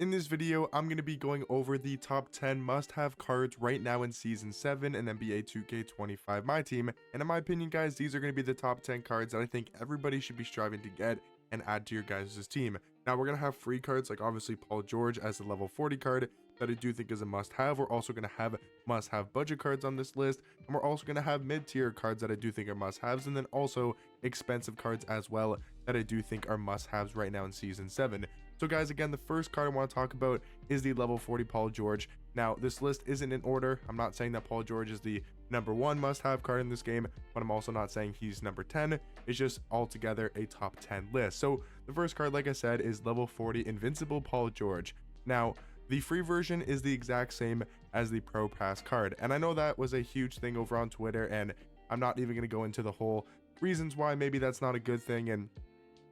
In this video, I'm going to be going over the top 10 must-have cards right now in Season 7 in NBA 2K25 My Team, and in my opinion guys, these are going to be the top 10 cards that I think everybody should be striving to get and add to your guys' team. Now we're going to have free cards like obviously Paul George as the level 40 card that I do think is a must-have. We're also going to have must-have budget cards on this list, and we're also going to have mid-tier cards that I do think are must-haves, and then also expensive cards as well that I do think are must-haves right now in Season 7. So guys, again, the first card I want to talk about is the level 40 Paul George. Now, this list isn't in order. I'm not saying that Paul George is the #1 must-have card in this game, but I'm also not saying he's number 10. It's just altogether a top 10 list. So the first card, like I said, is level 40 Invincible Paul George. Now, the free version is the exact same as the Pro Pass card, and I know that was a huge thing over on Twitter, and I'm not even going to go into the whole reasons why maybe that's not a good thing and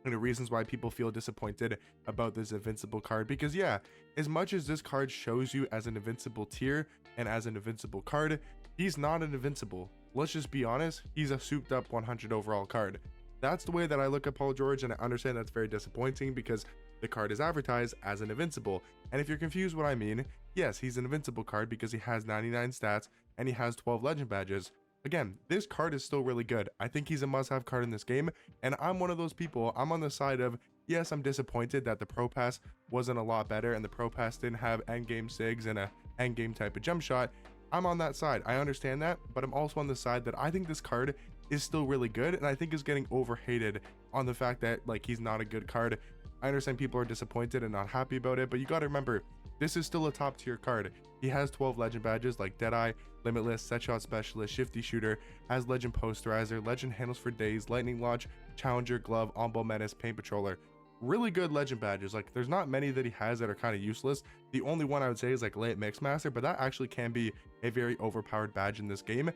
the reasons why people feel disappointed about this invincible card, because yeah, as much as this card shows you as an invincible tier and as an invincible card, he's not an invincible. Let's just be honest, he's a souped up 100 overall card. That's the way that I look at Paul George, and I understand that's very disappointing because the card is advertised as an invincible. And if you're confused what I mean, yes, he's an invincible card because he has 99 stats and he has 12 legend badges. Again, this card is still really good. I think he's a must-have card in this game, and I'm one of those people. I'm on the side of, yes, I'm disappointed that the Pro Pass wasn't a lot better and the Pro Pass didn't have endgame SIGs and a endgame type of jump shot. I'm on that side. I understand that, but I'm also on the side that I think this card is still really good, and I think is getting overhated on the fact that like he's not a good card. I understand people are disappointed and not happy about it, but you got to remember, this is still a top tier card. He has 12 legend badges like Deadeye, Limitless, Set Shot Specialist, Shifty Shooter, has Legend Posterizer, Legend Handles for Days, Lightning Launch, Challenger, Glove, On-Ball Menace, Paint Patroller. Really good legend badges. Like there's not many that he has that are kind of useless. The only one I would say is like Late Mixmaster, but that actually can be a very overpowered badge in this game.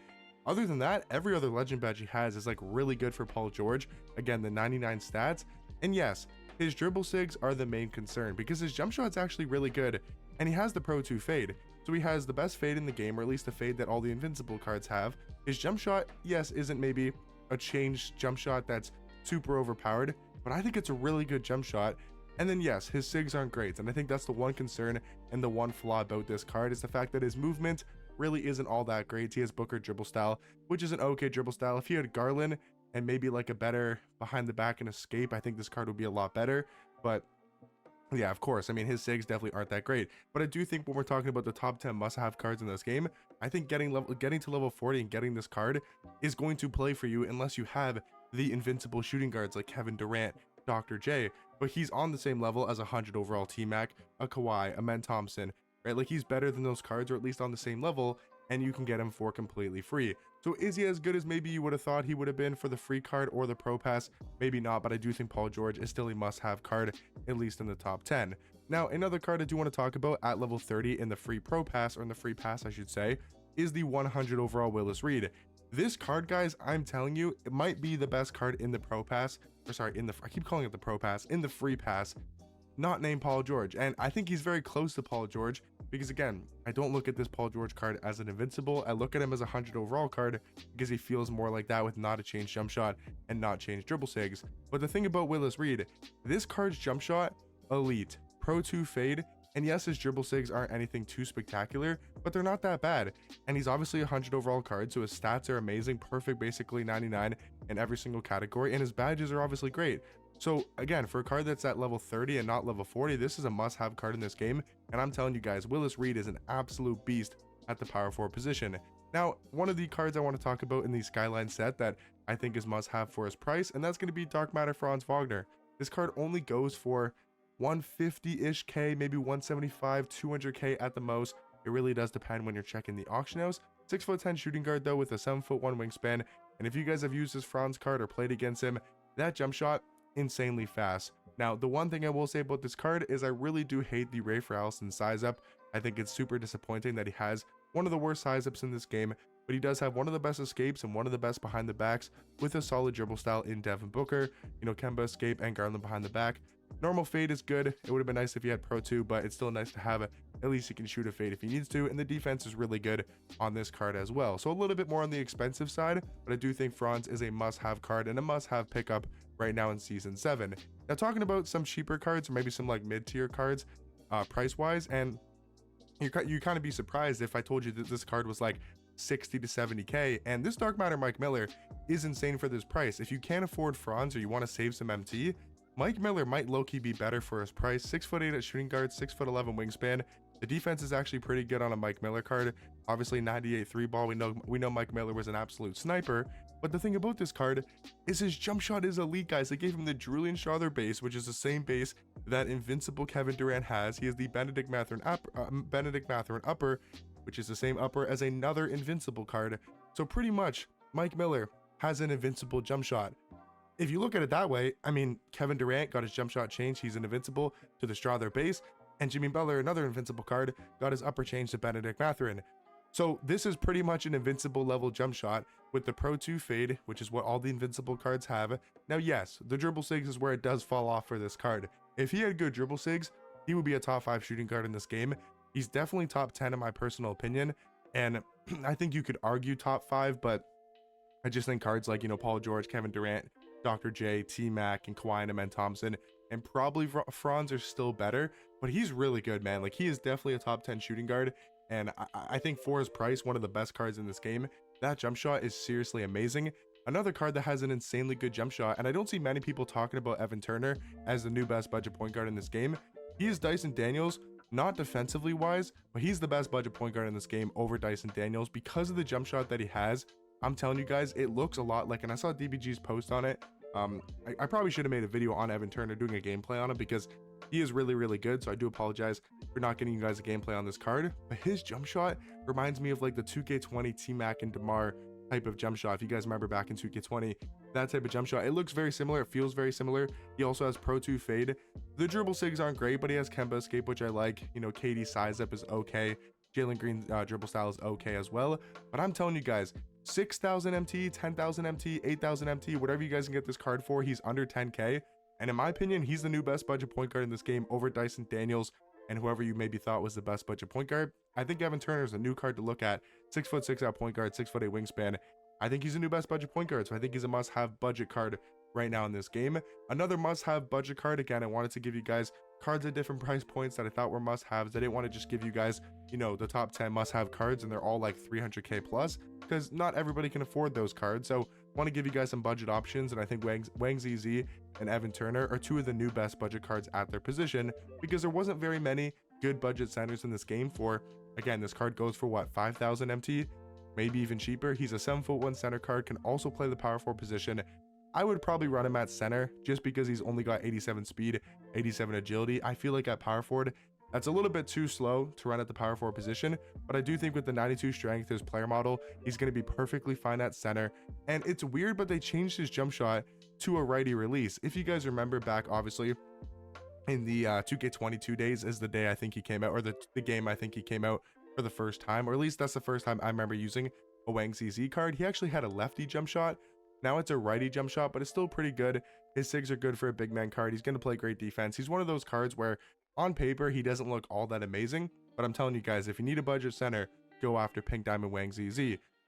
Other than that, every other legend badge he has is like really good for Paul George. Again, the 99 stats. And yes, his dribble sigs are the main concern because his jump shot's actually really good, and he has the Pro 2 fade. So he has the best fade in the game, or at least the fade that all the invincible cards have. His jump shot, yes, isn't maybe a changed jump shot that's super overpowered, but I think it's a really good jump shot. And then yes, his sigs aren't great, and I think that's the one concern and the one flaw about this card is the fact that his movement really isn't all that great. He has Booker dribble style, which is an okay dribble style. If he had Garland and maybe like a better behind the back and escape, I think this card would be a lot better. But yeah, of course, I mean, his sigs definitely aren't that great. But I do think when we're talking about the top 10 must-have cards in this game, I think getting to level 40 and getting this card is going to play for you unless you have the invincible shooting guards like Kevin Durant, Dr. J. But he's on the same level as a 100 overall T-Mac, a Kawhi, a Men Thompson, right? Like he's better than those cards, or at least on the same level, and you can get him for completely free. So is he as good as maybe you would have thought he would have been for the free card or the Pro Pass? Maybe not, but I do think Paul George is still a must-have card, at least in the top 10. Now, another card I do want to talk about at level 30 in the free Pro Pass, or in the free pass I should say, is the 100 overall Willis Reed. This card, guys, I'm telling you, it might be the best card in the Pro Pass, or sorry, I keep calling it the Pro Pass, in the free pass, not named Paul George. And I think he's very close to Paul George because again, I don't look at this Paul George card as an invincible. I look at him as a 100 overall card because he feels more like that with not a changed jump shot and not changed dribble sigs. But the thing about Willis Reed, this card's jump shot, elite, Pro 2 fade, and yes, his dribble sigs aren't anything too spectacular, but they're not that bad. And he's obviously a 100 overall card, so his stats are amazing, perfect, basically 99 in every single category, and his badges are obviously great. So again, for a card that's at level 30 and not level 40, this is a must-have card in this game. And I'm telling you guys, Willis Reed is an absolute beast at the power forward position. Now, one of the cards I want to talk about in the Skyline set that I think is must-have for his price, and that's going to be Dark Matter Franz Wagner. This card only goes for 150-ish K, maybe 175, 200K at the most. It really does depend when you're checking the auction house. 6'10" shooting guard though with a 7'1" wingspan. And if you guys have used this Franz card or played against him, that jump shot, insanely fast. Now, the one thing I will say about this card is I really do hate the Ray for Allison size up. I think it's super disappointing that he has one of the worst size ups in this game, but he does have one of the best escapes and one of the best behind the backs with a solid dribble style in Devin Booker, Kemba escape and Garland behind the back. Normal fade is good. It would have been nice if he had Pro 2, but it's still nice to have it. At least he can shoot a fade if he needs to, and the defense is really good on this card as well. So a little bit more on the expensive side, but I do think Franz is a must-have card and a must-have pickup right now in Season 7. Now talking about some cheaper cards, or maybe some like mid-tier cards, price wise, and you kind of be surprised if I told you that this card was like 60 to 70k. And this Dark Matter Mike Miller is insane for this price. If you can't afford Franz or you want to save some MT, Mike Miller might low-key be better for his price. 6'8" at shooting guard, 6'11" wingspan. The defense is actually pretty good on a Mike Miller card. Obviously 98 3 ball. We know Mike Miller was an absolute sniper. But the thing about this card is his jump shot is elite, guys. They gave him the Julian Strawther base, which is the same base that invincible Kevin Durant has. He has the Benedict Mathurin upper, which is the same upper as another invincible card. So pretty much Mike Miller has an invincible jump shot. If you look at it that way, I mean, Kevin Durant got his jump shot changed. He's an invincible to the Strawther base, and Jimmy Butler, another invincible card, got his upper changed to Benedict Mathurin. So this is pretty much an invincible level jump shot with the Pro 2 fade, which is what all the invincible cards have. Now, yes, the dribble sigs is where it does fall off for this card. If he had good dribble sigs, he would be a top 5 shooting guard in this game. He's definitely top 10 in my personal opinion, and I think you could argue top 5, but I just think cards like, Paul George, Kevin Durant, Dr. J, T-Mac, and Kawhi and Amen Thompson, and probably Franz are still better, but he's really good, man. Like, he is definitely a top 10 shooting guard, and I think for his price, one of the best cards in this game. That jump shot is seriously amazing. Another card that has an insanely good jump shot, and I don't see many people talking about Evan Turner as the new best budget point guard in this game. He is Dyson Daniels, not defensively wise, but he's the best budget point guard in this game over Dyson Daniels because of the jump shot that he has. I'm telling you guys, it looks a lot like, and I saw DBG's post on it. I probably should have made a video on Evan Turner doing a gameplay on him because he is really, really good. So I do apologize for not getting you guys a gameplay on this card. But his jump shot reminds me of like the 2K20 T-Mac and DeMar type of jump shot. If you guys remember back in 2K20, that type of jump shot, it looks very similar. It feels very similar. He also has Pro 2 fade. The dribble sigs aren't great, but he has Kemba escape, which I like. KD size up is okay. Jalen Green's dribble style is okay as well. But I'm telling you guys, 6,000 MT, 10,000 MT, 8,000 MT, whatever you guys can get this card for, he's under 10k. And in my opinion, he's the new best budget point guard in this game over Dyson Daniels and whoever you maybe thought was the best budget point guard. I think Evan Turner is a new card to look at. 6'6" at point guard, 6'8" wingspan. I think he's a new best budget point guard, so I think he's a must-have budget card right now in this game. Another must-have budget card, again, I wanted to give you guys cards at different price points that I thought were must-haves. I didn't want to just give you guys, the top 10 must-have cards and they're all like 300k plus, because not everybody can afford those cards. So I want to give you guys some budget options, and I think Wang ZZ and Evan Turner are two of the new best budget cards at their position, because there wasn't very many good budget centers in this game for, again, this card goes for what, 5,000 MT, maybe even cheaper. He's a 7'1" center card, can also play the power forward position. I would probably run him at center just because he's only got 87 speed, 87 agility. I feel like at power forward, that's a little bit too slow to run at the power forward position, but I do think with the 92 strength, his player model, he's going to be perfectly fine at center. And it's weird, but they changed his jump shot to a righty release. If you guys remember back, obviously, in the 2K22 days is the day I think he came out, or the game I think he came out for the first time, or at least that's the first time I remember using a Wang ZZ card. He actually had a lefty jump shot. Now it's a righty jump shot, but it's still pretty good. His sigs are good for a big man card. He's going to play great defense. He's one of those cards where on paper, he doesn't look all that amazing, but I'm telling you guys, if you need a budget center, go after Pink Diamond Wang ZZ.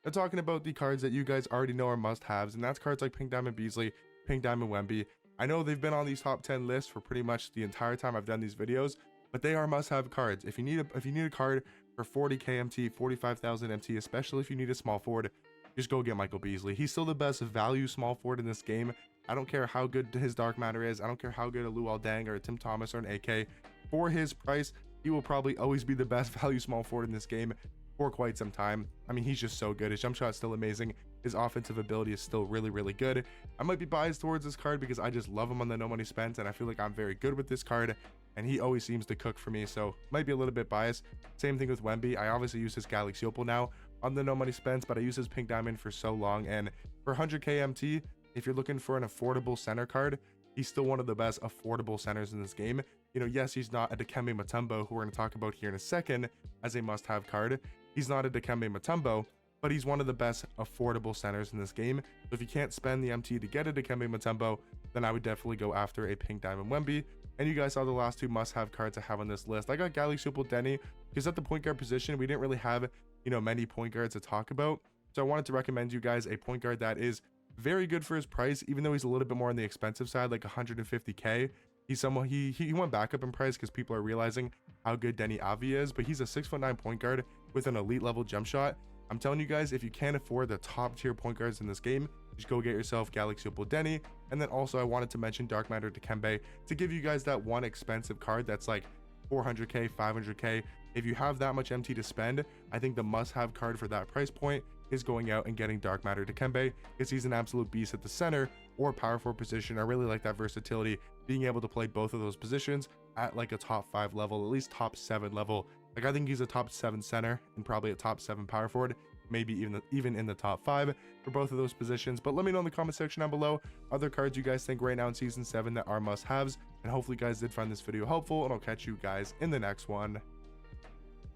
I'm talking about the cards that you guys already know are must-haves, and that's cards like Pink Diamond Beasley, Pink Diamond Wemby. I know they've been on these top 10 lists for pretty much the entire time I've done these videos, but they are must-have cards. If you need a card for 40k MT, 45,000 MT, especially if you need a small forward, just go get Michael Beasley. He's still the best value small forward in this game. I don't care how good his dark matter is. I don't care how good a Luol Deng or a Tim Thomas or an AK. For his price, he will probably always be the best value small forward in this game for quite some time. I mean, he's just so good. His jump shot's still amazing. His offensive ability is still really, really good. I might be biased towards this card because I just love him on the no money spent, and I feel like I'm very good with this card, and he always seems to cook for me, so might be a little bit biased. Same thing with Wemby. I obviously use his Galaxy Opal now on the no money spent, but I use his Pink Diamond for so long, and for 100k MT, if you're looking for an affordable center card, he's still one of the best affordable centers in this game. Yes, he's not a Dikembe Mutombo, who we're going to talk about here in a second as a must-have card. He's not a Dikembe Mutombo, but he's one of the best affordable centers in this game. So if you can't spend the MT to get a Dikembe Mutombo, then I would definitely go after a Pink Diamond Wemby. And you guys saw the last two must-have cards I have on this list. I got Galaxy Opal Denny because at the point guard position, we didn't really have, many point guards to talk about. So I wanted to recommend you guys a point guard that is very good for his price, even though he's a little bit more on the expensive side, like 150k. He's someone he went back up in price because people are realizing how good Denny Avi is, but he's a 6'9" point guard with an elite level jump shot. I'm telling you guys, if you can't afford the top tier point guards in this game, just go get yourself Galaxy Opal Denny. And then also I wanted to mention Dark Matter Dikembe to give you guys that one expensive card that's like 400k, 500k. If you have that much MT to spend, I think the must-have card for that price point is going out and getting Dark Matter Dikembe, because he's an absolute beast at the center or power forward position. I really like that versatility, being able to play both of those positions at like a top 5 level, at least top 7 level. Like I think he's a top 7 center and probably a top 7 power forward, maybe even in the top 5 for both of those positions. But let me know in the comment section down below other cards you guys think right now in season 7 that are must-haves. And hopefully you guys did find this video helpful, and I'll catch you guys in the next one.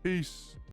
Peace.